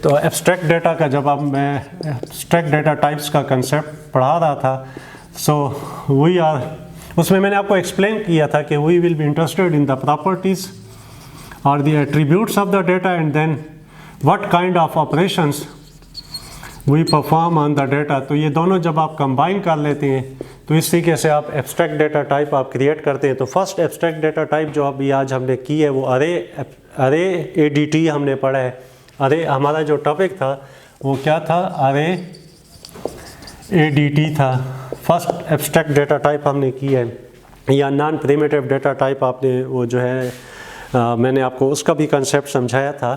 तो abstract data का जब मैं एब्स्ट्रैक्ट डेटा टाइप्स का कंसेप्ट पढ़ा रहा था, उसमें मैंने आपको एक्सप्लेन किया था कि we will be interested in the properties और the attributes of the data and then what kind of operations we perform on the data. तो ये दोनों जब आप कंबाइन कर लेते हैं तो इस तरीके से आप एब्स्ट्रैक्ट डेटा टाइप आप क्रिएट करते हैं। तो फर्स्ट एब्स्ट्रैक्ट डेटा टाइप जो अभी आज हमने की है वो अरे ADT हमने पढ़ा है। अरे हमारा जो टॉपिक था वो क्या था, अरे ADT था। फर्स्ट एब्स्ट्रैक्ट डेटा टाइप हमने की है, या नॉन प्रिमिटिव डेटा टाइप आपने वो जो है मैंने आपको उसका भी कंसेप्ट समझाया था।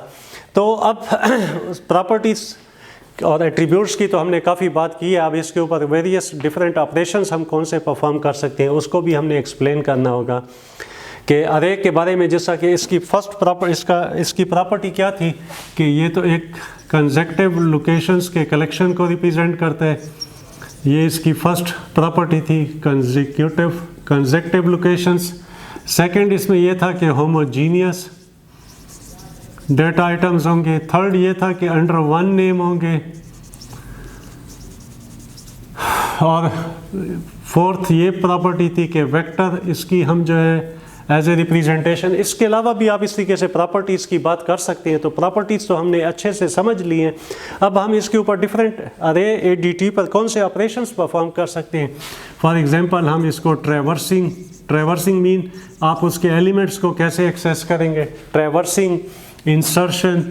तो अब प्रॉपर्टीज़ और एट्रीब्यूट्स की तो हमने काफ़ी बात की है। अब इसके ऊपर वेरियस डिफरेंट ऑपरेशंस हम कौन से परफॉर्म कर सकते हैं उसको भी हमने एक्सप्लेन करना होगा कि अरे के बारे में। जैसा कि इसकी इसकी प्रॉपर्टी क्या थी कि ये तो एक कंसेक्टिव लोकेशंस के कलेक्शन को रिप्रेजेंट करता है। ये इसकी फर्स्ट प्रॉपर्टी थी, कंसेक्टिव लोकेशंस। सेकंड इसमें ये था कि होमोजीनियस डेटा आइटम्स होंगे। थर्ड ये था कि अंडर वन नेम होंगे। और फोर्थ ये प्रॉपर्टी थी कि वेक्टर, इसकी हम जो है एज ए रिप्रेजेंटेशन। इसके अलावा भी आप इस तरीके से प्रॉपर्टीज़ की बात कर सकते हैं। तो प्रॉपर्टीज़ तो हमने अच्छे से समझ ली हैं। अब हम इसके ऊपर डिफरेंट अरे ADT पर कौन से ऑपरेशंस परफॉर्म कर सकते हैं। फॉर एग्जांपल हम इसको ट्रैवर्सिंग मीन आप उसके एलिमेंट्स को कैसे एक्सेस करेंगे, ट्रैवर्सिंग, इंसर्शन,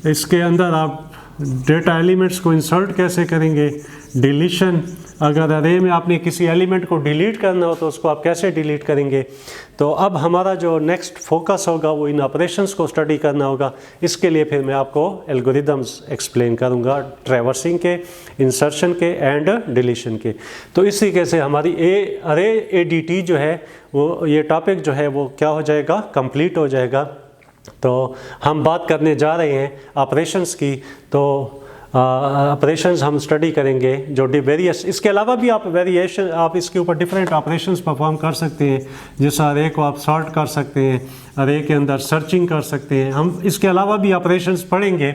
इसके अंदर आप डेटा एलिमेंट्स को इंसर्ट कैसे करेंगे, डिलीशन, अगर अरे में आपने किसी एलिमेंट को डिलीट करना हो तो उसको आप कैसे डिलीट करेंगे। तो अब हमारा जो नेक्स्ट फोकस होगा वो इन ऑपरेशंस को स्टडी करना होगा। इसके लिए फिर मैं आपको एल्गोरिदम्स एक्सप्लेन करूंगा, ट्रैवर्सिंग के, इंसर्शन के एंड डिलीशन के। तो इस तरीके से हमारी अरे ADT जो है वो ये टॉपिक जो है वो क्या हो जाएगा, कंप्लीट हो जाएगा। तो हम बात करने जा रहे हैं ऑपरेशंस की। तो ऑपरेशंस हम स्टडी करेंगे जो वेरियस, इसके अलावा भी आप वेरिएशन, आप इसके ऊपर डिफरेंट ऑपरेशंस परफॉर्म कर सकते हैं। जैसे अरे को आप सॉर्ट कर सकते हैं, अरे के अंदर सर्चिंग कर सकते हैं। हम इसके अलावा भी ऑपरेशंस पढ़ेंगे,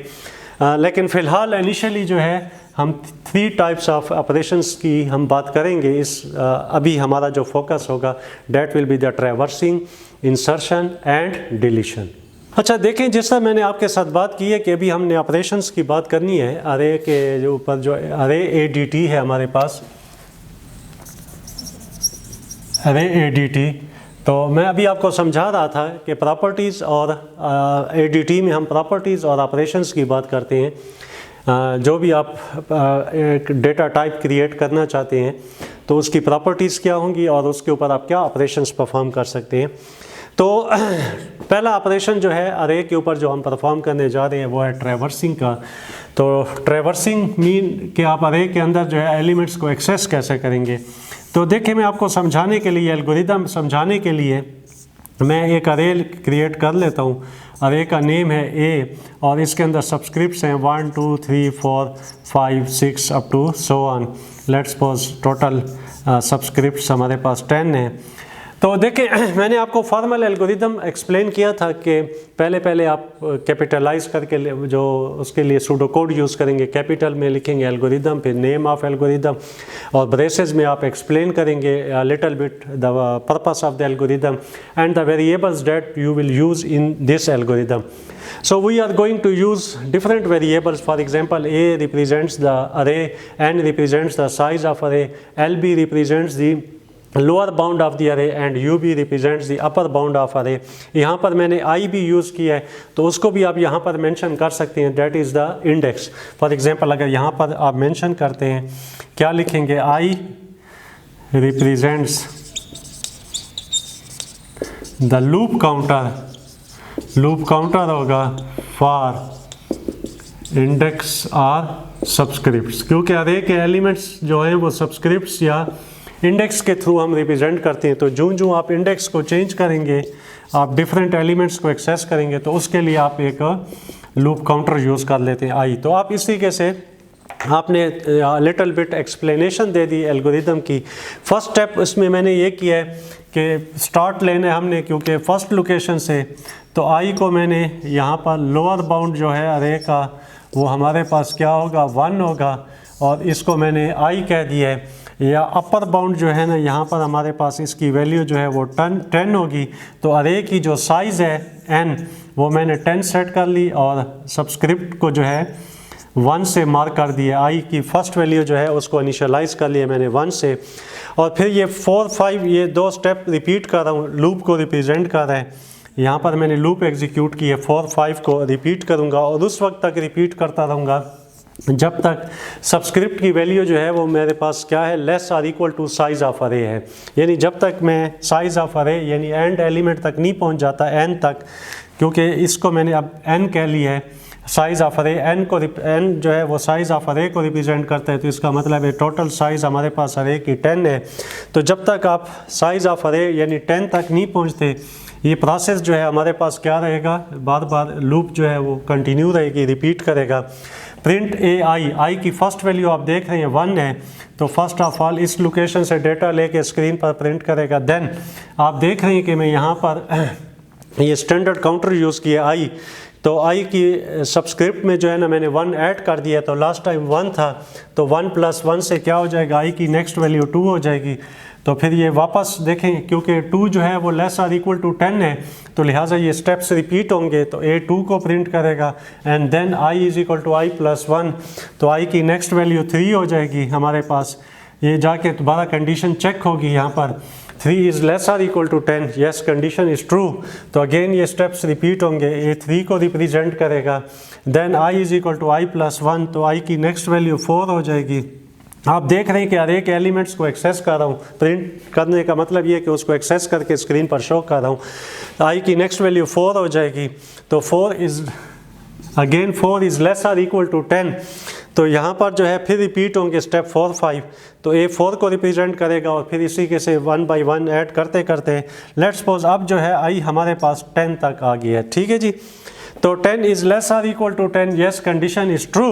लेकिन फ़िलहाल इनिशियली जो है हम 3 टाइप्स ऑफ ऑपरेशंस की हम बात करेंगे। अभी हमारा जो फोकस होगा that will be the traversing, insertion and deletion. अच्छा देखें, जैसा मैंने आपके साथ बात की है कि अभी हमने ऑपरेशंस की बात करनी है। अरे के ऊपर जो अरे ADT है हमारे पास, अरे ADT, तो मैं अभी आपको समझा रहा था कि प्रॉपर्टीज़ और ADT में हम प्रॉपर्टीज़ और ऑपरेशंस की बात करते हैं। जो भी आप एक डेटा टाइप क्रिएट करना चाहते हैं तो उसकी प्रॉपर्टीज़ क्या होंगी और उसके ऊपर आप क्या ऑपरेशंस परफॉर्म कर सकते हैं। तो पहला ऑपरेशन जो है अरे के ऊपर जो हम परफॉर्म करने जा रहे हैं वो है ट्रैवर्सिंग का। तो ट्रैवर्सिंग मीन कि आप अरे के अंदर जो है एलिमेंट्स को एक्सेस कैसे करेंगे। तो देखिए, मैं आपको समझाने के लिए, एल्गोरिदम समझाने के लिए मैं एक अरे क्रिएट कर लेता हूँ। अरे का नेम है A और इसके अंदर सब्सक्रिप्ट्स हैं 1 2 3 4 5 6 up to so on. Let's suppose total subscripts हमारे पास 10 हैं। तो देखें, मैंने आपको फॉर्मल एल्गोरिदम एक्सप्लेन किया था कि पहले आप कैपिटलाइज करके जो उसके लिए सूडो कोड यूज़ करेंगे, कैपिटल में लिखेंगे एल्गोरिदम, फिर नेम ऑफ एल्गोरिदम, और ब्रेसेस में आप एक्सप्लेन करेंगे little bit the purpose of the algorithm and the variables that you will use in this algorithm. So we are going to use different variables. For example, A represents the array, N represents the size of array, LB represents the lower bound of the array and UB represents the upper bound of array. यहाँ पर मैंने I भी use किया है तो उसको भी आप यहाँ पर मेंशन कर सकते हैं, that is the index. For example अगर यहाँ पर आप मेंशन करते हैं, क्या लिखेंगे, I represents the loop counter. Loop counter होगा फॉर इंडेक्स और सब्सक्रिप्ट्स, क्योंकि अरे के एलिमेंट्स जो हैं वो सब्सक्रिप्ट्स या इंडेक्स के थ्रू हम रिप्रेजेंट करते हैं. तो जो आप इंडेक्स को चेंज करेंगे, आप डिफरेंट एलिमेंट्स को एक्सेस करेंगे, तो उसके लिए आप एक लूप काउंटर यूज़ कर लेते हैं I. तो आप इस तरीके से आपने little bit explanation they the algorithm की. फर्स्ट स्टेप इसमें मैंने ये किया है कि स्टार्ट लेने हमने क्योंकि फर्स्ट लोकेशन से, तो आई को मैंने यहाँ पर लोअर बाउंड जो है अरे का वो हमारे पास क्या होगा 1 होगा, और इसको मैंने आई कह दिया है। या अपर बाउंड जो है ना यहाँ पर हमारे पास इसकी वैल्यू जो है वो 10 होगी। तो अरे की जो साइज़ है n वो मैंने 10 सेट कर ली और सबस्क्रिप्ट को जो है 1 से मार्क कर दिया। आई की फर्स्ट वैल्यू जो है उसको इनिशियलाइज़ कर लिया मैंने 1 से, और फिर ये 4 5 ये 2 स्टेप रिपीट कर रहा हूँ, लूप को रिप्रेजेंट कर रहा है। यहाँ पर मैंने लूप एग्जीक्यूट की है, 4 5 को रिपीट करूँगा और उस वक्त तक रिपीट करता रहूँगा जब तक सबस्क्रिप्ट की वैल्यू जो है वो मेरे पास क्या है less or equal to size of array है। यानी जब तक मैं साइज़ ऑफ अरे यानी एंड एलिमेंट तक नहीं पहुँच जाता n तक, क्योंकि इसको मैंने अब n कह लिया है, साइज़ ऑफ अरे n जो है वो साइज़ ऑफ अरे को रिप्रेजेंट करता है, तो इसका मतलब है टोटल साइज़ हमारे पास अरे की 10 है। तो जब तक आप साइज़ ऑफ अरे यानी 10 तक नहीं पहुंचते, ये प्रोसेस जो है हमारे पास क्या रहेगा, बार बार लूप जो है वो कंटिन्यू रहेगी, रिपीट करेगा। प्रिंट आई की फ़र्स्ट वैल्यू आप देख रहे हैं 1 है, तो फर्स्ट ऑफ ऑल इस लोकेशन से डेटा लेके स्क्रीन पर प्रिंट करेगा। देन आप देख रहे हैं कि मैं यहाँ पर ये स्टैंडर्ड काउंटर यूज़ किया आई, तो आई की सबस्क्रिप्ट में जो है ना मैंने 1 ऐड कर दिया, तो लास्ट टाइम 1 था, तो 1 + 1 से क्या हो जाएगा, आई की नेक्स्ट वैल्यू 2 हो जाएगी। तो फिर ये वापस देखें क्योंकि 2 जो है वो लेस आर इक्वल टू 10 है, तो लिहाजा ये स्टेप्स रिपीट होंगे, तो ए 2 को प्रिंट करेगा and then I is equal to I + 1, तो आई की नेक्स्ट वैल्यू 3 हो जाएगी हमारे पास। ये जाके दोबारा कंडीशन चेक होगी, यहाँ पर 3 is less or equal to 10, yes condition is true, तो अगेन ये स्टेप्स रिपीट होंगे, ए 3 को रिप्रेजेंट करेगा। Then I is equal to I + 1, तो आई की नेक्स्ट वैल्यू 4 हो जाएगी। आप देख रहे हैं कि अरे के एलिमेंट्स को एक्सेस कर रहा हूँ, प्रिंट करने का मतलब ये है कि उसको एक्सेस करके स्क्रीन पर शो कर रहा हूँ। आई की नेक्स्ट वैल्यू 4 हो जाएगी, तो 4 is less or equal to 10, तो यहाँ पर जो है फिर रिपीट होंगे स्टेप 4 5, तो ए 4 को रिप्रेजेंट करेगा और फिर इसी के से 1 by 1 ऐड करते करते लेट्स सपोज अब जो है आई हमारे पास 10 तक आ गया है। ठीक है जी, तो 10 is less or equal to 10, yes condition is true.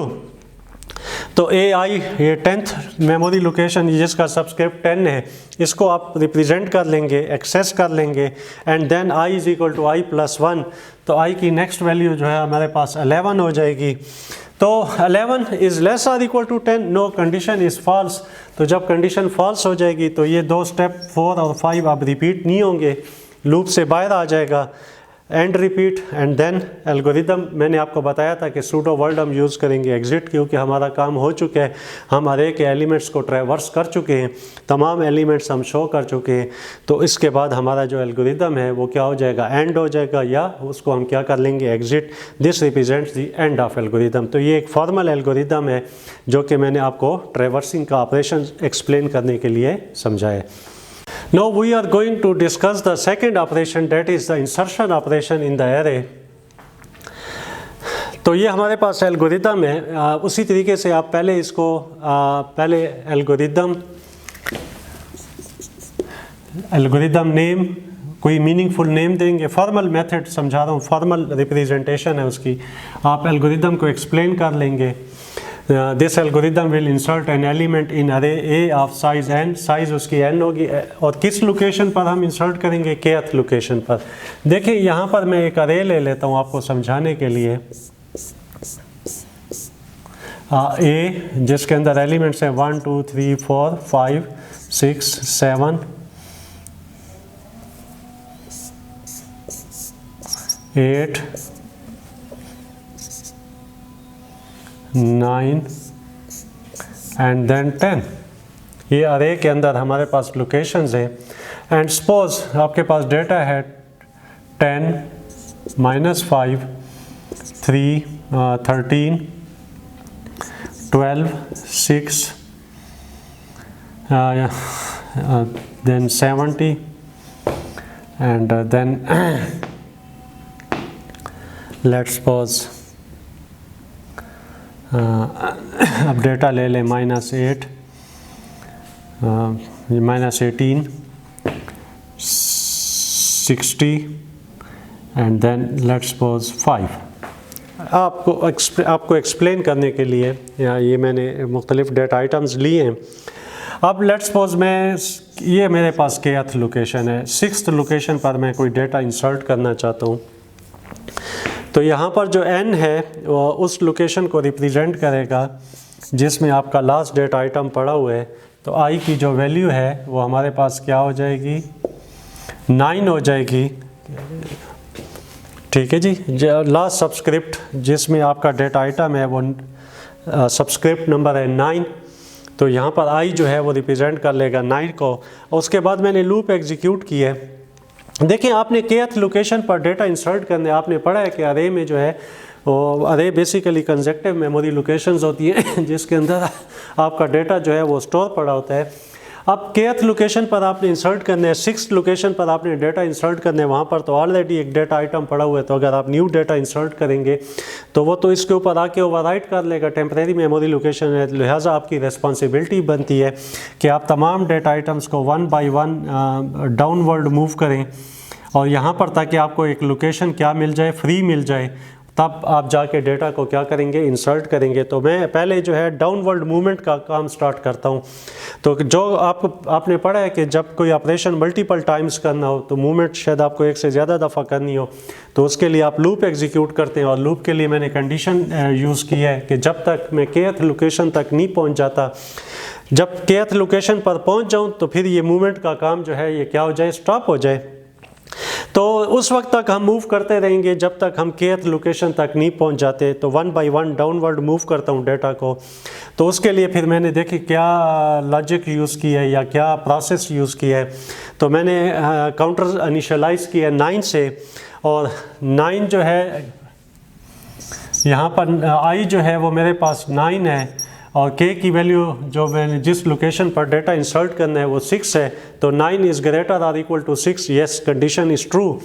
तो ए आई ये 10th मेमोरी लोकेशन जिसका सबस्क्रिप्ट 10 है, इसको आप रिप्रेजेंट कर लेंगे, एक्सेस कर लेंगे, and then I is equal to I + 1, तो आई की नेक्स्ट वैल्यू जो है हमारे पास 11 हो जाएगी। तो 11 is less or equal to 10, no condition is false, तो जब कंडीशन फॉल्स हो जाएगी तो ये 2 स्टेप 4 और 5 अब रिपीट नहीं होंगे, लूप से बाहर आ जाएगा, end repeat end then algorithm. मैंने आपको बताया था कि सूडो वर्ड हम यूज़ करेंगे एग्जिट, क्योंकि हमारा काम हो चुका है, हम अरे के एलिमेंट्स को ट्रैवर्स कर चुके हैं, तमाम एलिमेंट्स हम शो कर चुके हैं, तो इसके बाद हमारा जो एल्गोरिदम है वो क्या हो जाएगा, एंड हो जाएगा, या उसको हम क्या कर लेंगे, exit. This represents the end of algorithm. तो ये एक फॉर्मल एल्गोरिदम है जो कि मैंने आपको ट्रैवर्सिंग का ऑपरेशन एक्सप्लेन करने के लिए समझाया। Now we are going to discuss the second operation, that is the insertion operation in the array. तो ये हमारे पास एल्गोरिदम है, उसी तरीके से आप पहले इसको पहले एल्गोरिदम नेम कोई मीनिंगफुल नेम देंगे, फॉर्मल मेथड समझा रहा हूँ, फॉर्मल रिप्रेजेंटेशन है उसकी, आप एल्गोरिदम को एक्सप्लेन कर लेंगे। This algorithm will insert an element in अरे ए ऑफ साइज n, साइज़ उसकी n होगी, और किस लोकेशन पर हम इंसर्ट करेंगे, kth लोकेशन पर। देखिए यहाँ पर मैं एक अरे ले लेता हूँ आपको समझाने के लिए, ए जिसके अंदर एलिमेंट्स हैं 1 2 3 4 5 6 7 8 9 एंड देन 10। ये अरे के अंदर हमारे पास लोकेशंस हैं, एंड सपोज आपके पास डेटा है 10 -5 3 13 12 6 then 70 and then let's suppose अब डेटा ले लें -8 -18 60 and then let's suppose 5। आपको एक्सप्लेन करने के लिए ये मैंने मुख्तलिफ डेटा आइटम्स लिए हैं। अब लेट्स सपोज मैं ये मेरे पास kth लोकेशन है, 6th लोकेशन पर मैं कोई डेटा इंसर्ट करना चाहता हूँ। तो यहाँ पर जो n है वो उस लोकेशन को रिप्रेजेंट करेगा जिसमें आपका लास्ट डेटा आइटम पड़ा हुआ है। तो i की जो वैल्यू है वो हमारे पास क्या हो जाएगी, 9 हो जाएगी। ठीक है जी, लास्ट सबस्क्रिप्ट जिसमें आपका डेटा आइटम है वो सबस्क्रिप्ट नंबर है 9। तो यहाँ पर i जो है वो रिप्रेजेंट कर लेगा 9 को। उसके बाद मैंने लूप एग्जीक्यूट की है। देखिए आपने kth लोकेशन पर डेटा इंसर्ट करने, आपने पढ़ा है कि अरे में जो है वो अरे बेसिकली कंसेक्टिव मेमोरी लोकेशंस होती हैं जिसके अंदर आपका डेटा जो है वो स्टोर पड़ा होता है। अब kth लोकेशन पर आपने इंसर्ट करने है, 6th लोकेशन पर आपने डेटा इंसर्ट करने हैं, वहाँ पर तो ऑलरेडी एक डेटा आइटम पड़ा हुआ है। तो अगर आप न्यू डेटा इंसर्ट करेंगे तो वो तो इसके ऊपर आके ओवरराइट कर लेगा, टेम्परेरी मेमोरी लोकेशन है। लिहाजा आपकी रिस्पॉन्सिबिलिटी बनती है कि आप तमाम डेटा आइटम्स को 1 बाय 1 डाउनवर्ड मूव करें और यहाँ पर ताकि आपको एक लोकेशन क्या मिल जाए, फ्री मिल जाए, तब आप जाके डेटा को क्या करेंगे, इंसर्ट करेंगे। तो मैं पहले जो है डाउनवर्ड मूवमेंट का काम स्टार्ट करता हूँ। तो जो आपने पढ़ा है कि जब कोई ऑपरेशन मल्टीपल टाइम्स करना हो तो मूवमेंट शायद आपको एक से ज़्यादा दफ़ा करनी हो, तो उसके लिए आप लूप एग्जीक्यूट करते हैं। और लूप के लिए मैंने कंडीशन यूज़ की है कि जब तक मैं kth लोकेशन तक नहीं पहुँच जाता, जब kth लोकेशन पर पहुँच जाऊँ तो फिर ये मूवमेंट का काम जो है ये क्या हो जाए, स्टॉप हो जाए। तो उस वक्त तक हम मूव करते रहेंगे जब तक हम kth लोकेशन तक नहीं पहुंच जाते। तो 1 बाय 1 डाउनवर्ड मूव करता हूं डेटा को। तो उसके लिए फिर मैंने देखी क्या लॉजिक यूज़ की है या क्या प्रोसेस यूज़ की है। तो मैंने काउंटर इनिशियलाइज किया 9 से, और 9 जो है यहाँ पर i जो है वो मेरे पास 9 है और k की वैल्यू जो मैंने जिस लोकेशन पर डेटा इंसर्ट करना है वो 6 है। तो 9 is greater or equal to 6, yes condition is true.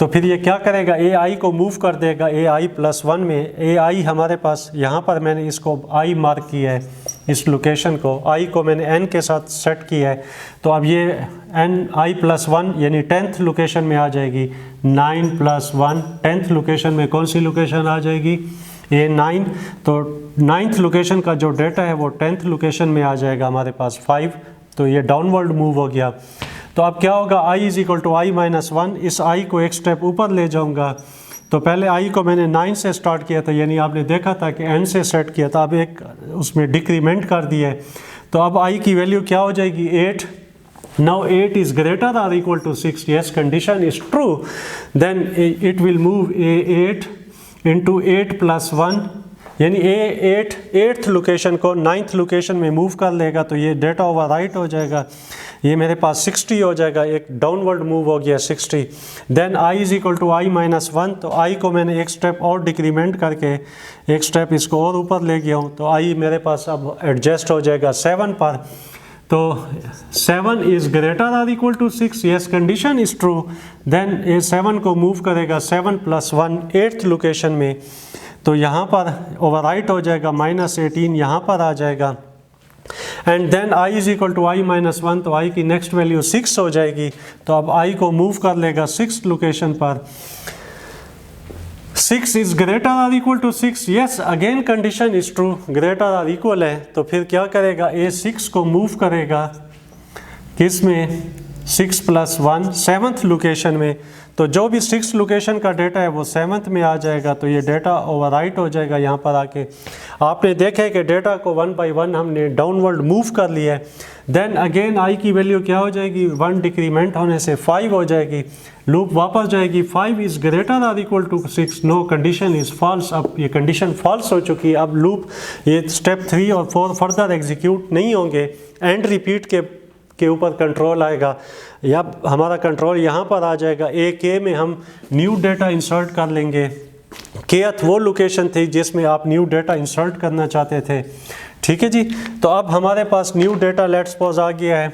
तो फिर ये क्या करेगा, ai को मूव कर देगा ai+1 में। ai हमारे पास यहाँ पर मैंने इसको i मार्क किया है, इस लोकेशन को i को मैंने n के साथ सेट किया है। तो अब ये i+1 यानी 10th लोकेशन में आ जाएगी। 9+1 10th लोकेशन में कौन सी लोकेशन आ जाएगी, A9। तो 9th लोकेशन का जो डेटा है वो 10th लोकेशन में आ जाएगा हमारे पास 5। तो ये डाउनवर्ड मूव हो गया। तो अब क्या होगा, i is equal to i-1। इस i को एक स्टेप ऊपर ले जाऊंगा। तो पहले i को मैंने 9 से स्टार्ट किया था, यानी आपने देखा था कि n से सेट किया था, अब एक उसमें डिक्रीमेंट कर दिया है। तो अब i की वैल्यू क्या हो जाएगी, 8। Now 8 is greater or equal to 6, yes condition is true, then it will move A8 into 8+1, यानी A8 8th लोकेशन को 9th लोकेशन में मूव कर लेगा। तो ये डेटा ओवरराइट हो जाएगा, ये मेरे पास 60 हो जाएगा, एक डाउनवर्ड मूव हो गया 60। Then i is equal to i-1। तो i को मैंने एक स्टेप और डिक्रीमेंट करके एक स्टेप इसको और ऊपर ले गया हूँ। तो i मेरे पास अब एडजस्ट हो जाएगा 7 पर। तो 7 is greater or equal to 6, yes condition is true. Then ये 7 को मूव करेगा 7+1 8th लोकेशन में। तो यहाँ पर ओवरराइट हो जाएगा, -18 यहाँ पर आ जाएगा। And then i is equal to i-1। तो i की नेक्स्ट वैल्यू 6 हो जाएगी। तो अब i को मूव कर लेगा 6th लोकेशन पर। 6 is greater or equal to 6, yes again condition is true, greater or equal है। तो फिर क्या करेगा, A6 को मूव करेगा किस में, 6+1 7th लोकेशन में। तो जो भी 6th लोकेशन का डेटा है वो 7th में आ जाएगा। तो ये डेटा ओवरराइट हो जाएगा यहाँ पर आके। आपने देखा है कि डेटा को 1 बाय 1 हमने डाउनवर्ड मूव कर लिया है। देन अगेन i की वैल्यू क्या हो जाएगी, 1 डिक्रीमेंट होने से 5 हो जाएगी। लूप वापस जाएगी, 5 is greater or equal to 6, no condition is false. अब ये कंडीशन फॉल्स हो चुकी है। अब लूप ये स्टेप 3 और 4 फर्दर एग्जीक्यूट नहीं होंगे, एंड रिपीट के ऊपर कंट्रोल आएगा, या हमारा कंट्रोल यहाँ पर आ जाएगा। AK में हम न्यू डेटा इंसर्ट कर लेंगे। kth वो लोकेशन थी जिसमें आप न्यू डेटा इंसर्ट करना चाहते थे, ठीक है जी। तो अब हमारे पास न्यू डेटा लेट्स सपोज आ गया है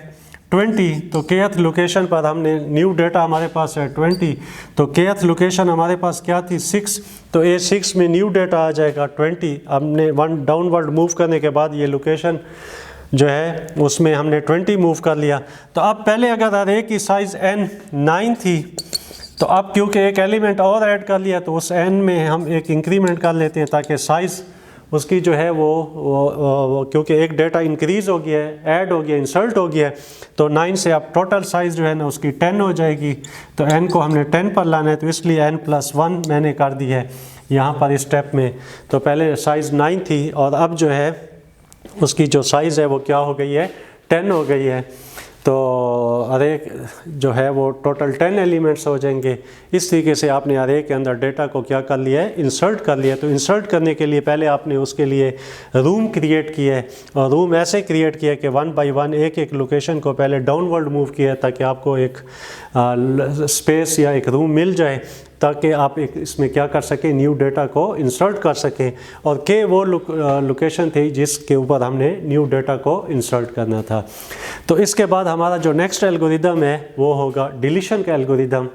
20। तो kth लोकेशन पर हमने न्यू डेटा हमारे पास है 20। तो kth लोकेशन हमारे पास क्या थी, 6। तो A6 में न्यू डेटा आ जाएगा 20। हमने 1 डाउनवर्ड मूव करने के बाद ये लोकेशन जो है उसमें हमने 20 मूव कर लिया। तो अब पहले अगर अरे की साइज़ n 9 थी, तो अब क्योंकि एक एलिमेंट और ऐड कर लिया तो उस n में हम एक इंक्रीमेंट कर लेते हैं ताकि साइज़ उसकी जो है वो क्योंकि एक डेटा इंक्रीज़ हो गया है, ऐड हो गया, इंसर्ट हो गया है, तो 9 से अब टोटल साइज़ जो है ना उसकी 10 हो जाएगी। तो n को हमने 10 पर लाना है, तो इसलिए n+1 मैंने कर दी है यहाँ पर इस स्टेप में। तो पहले साइज़ 9 थी और अब जो है उसकी जो साइज़ है वो क्या हो गई है, 10 हो गई है। तो अरे जो है वो टोटल 10 एलिमेंट्स हो जाएंगे। इस तरीके से आपने अरे के अंदर डेटा को क्या कर लिया है, इंसर्ट कर लिया। तो इंसर्ट करने के लिए पहले आपने उसके लिए रूम क्रिएट किया है, और रूम ऐसे क्रिएट किया कि 1 बाय 1 एक एक लोकेशन को पहले डाउनवर्ड मूव किया है, ताकि आपको एक स्पेस या एक रूम मिल जाए, ताकि आप एक इसमें क्या कर सकें, न्यू डेटा को इंसर्ट कर सकें। और के वो लोकेशन थी जिसके ऊपर हमने न्यू डेटा को इंसर्ट करना था। तो इसके बाद हमारा जो नेक्स्ट एल्गोरिदम है वो होगा डिलीशन का एल्गोरिदम।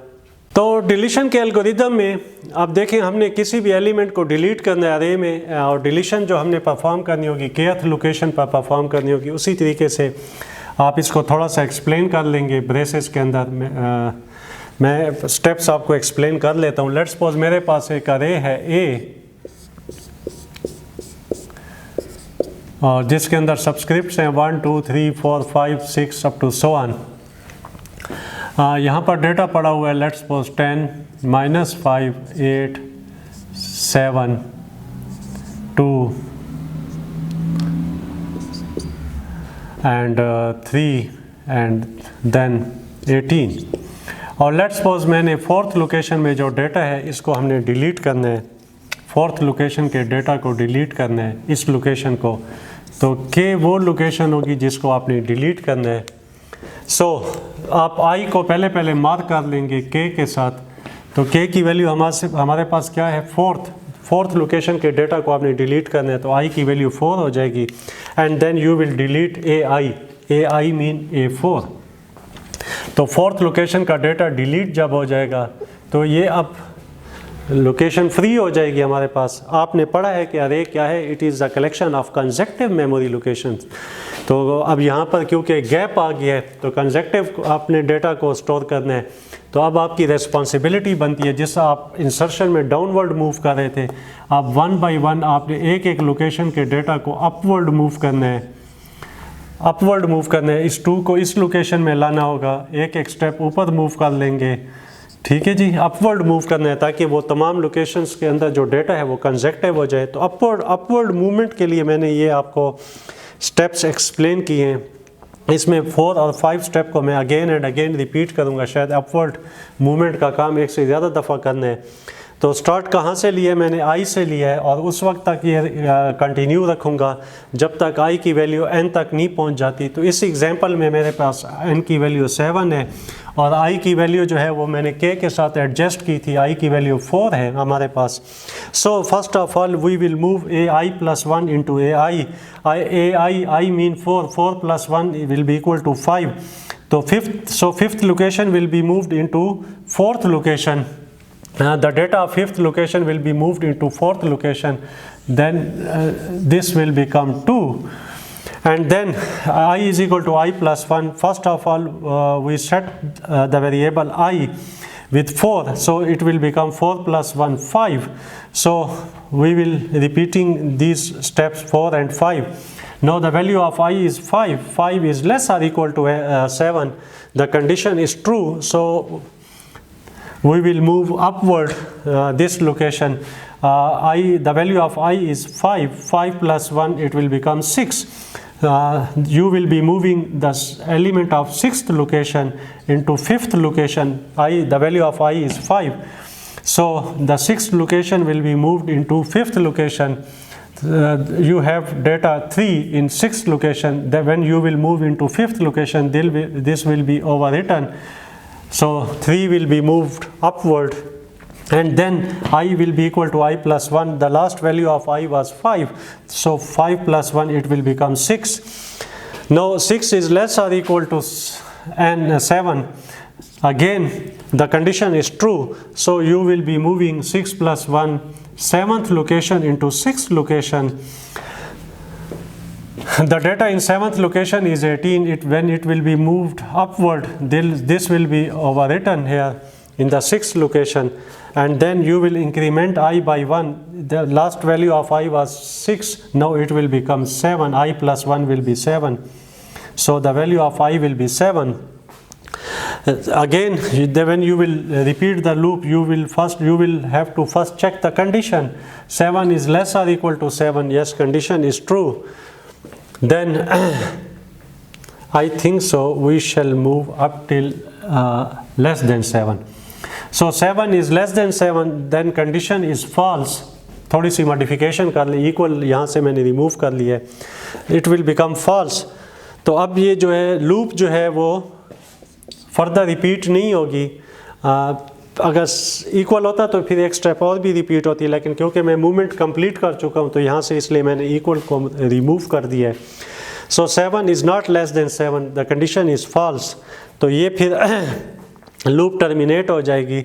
तो डिलीशन के एल्गोरिदम में आप देखें, हमने किसी भी एलिमेंट को डिलीट करना है अरे में, और डिलीशन जो हमने परफॉर्म करनी होगी kth लोकेशन पर परफॉर्म करनी होगी। उसी तरीके से आप इसको थोड़ा सा एक्सप्लेन कर लेंगे ब्रेसेस के अंदर। मैं स्टेप्स आपको एक्सप्लेन कर लेता हूँ। लेट्स सपोज मेरे पास एक अरे है ए, और जिसके अंदर सब्सक्रिप्ट्स हैं 1 2 3 4 5 6 अप टू सो ऑन। यहाँ पर डेटा पड़ा हुआ है let's suppose 10 -5 8 7 2 and 3 and then 18। और लेट्स सपोज मैंने फोर्थ लोकेशन में जो डेटा है इसको हमने डिलीट करना है, फोर्थ लोकेशन के डेटा को डिलीट करना है, इस लोकेशन को। तो के वो लोकेशन होगी जिसको आपने डिलीट करना है। सो आप आई को पहले मार्क कर लेंगे के साथ। तो के की वैल्यू हमारे पास क्या है, फोर्थ लोकेशन के डेटा को आपने डिलीट करना है, तो आई की वैल्यू 4 हो जाएगी। And then you will delete A I mean A4। तो फोर्थ लोकेशन का डेटा डिलीट जब हो जाएगा तो ये अब लोकेशन फ्री हो जाएगी हमारे पास। आपने पढ़ा है कि अरे क्या है, it is the collection of consecutive memory locations. तो अब यहाँ पर क्योंकि गैप आ गया है तो कंसेक्टिव आपने डेटा को स्टोर करना है। तो अब आपकी रिस्पॉन्सिबिलिटी बनती है, जिस आप इंसर्शन में डाउनवर्ड मूव कर रहे थे, आप 1 बाय 1 आपने एक एक लोकेशन के डेटा को अपवर्ड मूव करना है, अपवर्ड मूव करना है। इस 2 को इस लोकेशन में लाना होगा, एक एक स्टेप ऊपर मूव कर लेंगे, ठीक है जी। अपवर्ड मूव करना है ताकि वो तमाम लोकेशंस के अंदर जो डेटा है वो कंसेक्टिव हो जाए। तो अपवर्ड मूवमेंट के लिए मैंने ये आपको स्टेप्स एक्सप्लेन किए हैं। इसमें 4 और 5 स्टेप को मैं अगेन एंड अगेन रिपीट करूँगा, शायद अपवर्ड मूवमेंट का काम एक से ज़्यादा दफ़ा करना है। तो स्टार्ट कहाँ से लिया, मैंने आई से लिया है, और उस वक्त तक ये कंटिन्यू रखूँगा जब तक आई की वैल्यू n तक नहीं पहुँच जाती। तो इस एग्जांपल में मेरे पास n की वैल्यू 7 है, और आई की वैल्यू जो है वो मैंने k के साथ एडजस्ट की थी, आई की वैल्यू 4 है हमारे पास। So first of all we will move ai+1 into I mean 4 + 1 will be equal to 5। तो fifth location will be moved into fourth location. The data of 5th location will be moved into 4th location, then this will become 2, and then I is equal to i+1. First of all we set the variable I with 4, so it will become 4 + 1 5. So we will repeating these steps 4 and 5. Now the value of I is 5 is less or equal to 7. The condition is true, so we will move upward this location. The value of I is 5 + 1 it will become 6. You will be moving the element of 6th location into 5th location. The value of I is 5, so the 6th location will be moved into 5th location. You have data 3 in 6th location. Then when you will move into 5th location, this will be overwritten. So 3 will be moved upward, and then I will be equal to i+1. The last value of I was 5, so 5 + 1 it will become 6. Now 6 is less or equal to 7. Again the condition is true, so you will be moving 6 + 1 7th location into 6th location. The data in 7th location is 18. When it will be moved upward, this will be overwritten here in the 6th location, and then you will increment I by 1. The last value of I was 6, now it will become 7. I plus 1 will be 7. So the value of I will be 7. Again, when you will repeat the loop, you will have to first check the condition. 7 is less or equal to 7. Yes, condition is true. Then I think so we shall move up till less than 7. So 7 is less than 7, then condition is false. थोड़ी सी modification कर ली, equal यहाँ से मैंने remove कर लिया है, it will become false. तो अब ये जो है लूप जो है वो फर्दर रिपीट नहीं होगी. अगर इक्वल होता तो फिर एक स्टेप और भी रिपीट होती, लेकिन क्योंकि मैं मूवमेंट कंप्लीट कर चुका हूँ तो यहाँ से इसलिए मैंने इक्वल को रिमूव कर दिया है. So 7 is not less than 7, the condition is false. तो ये फिर लूप टर्मिनेट हो जाएगी.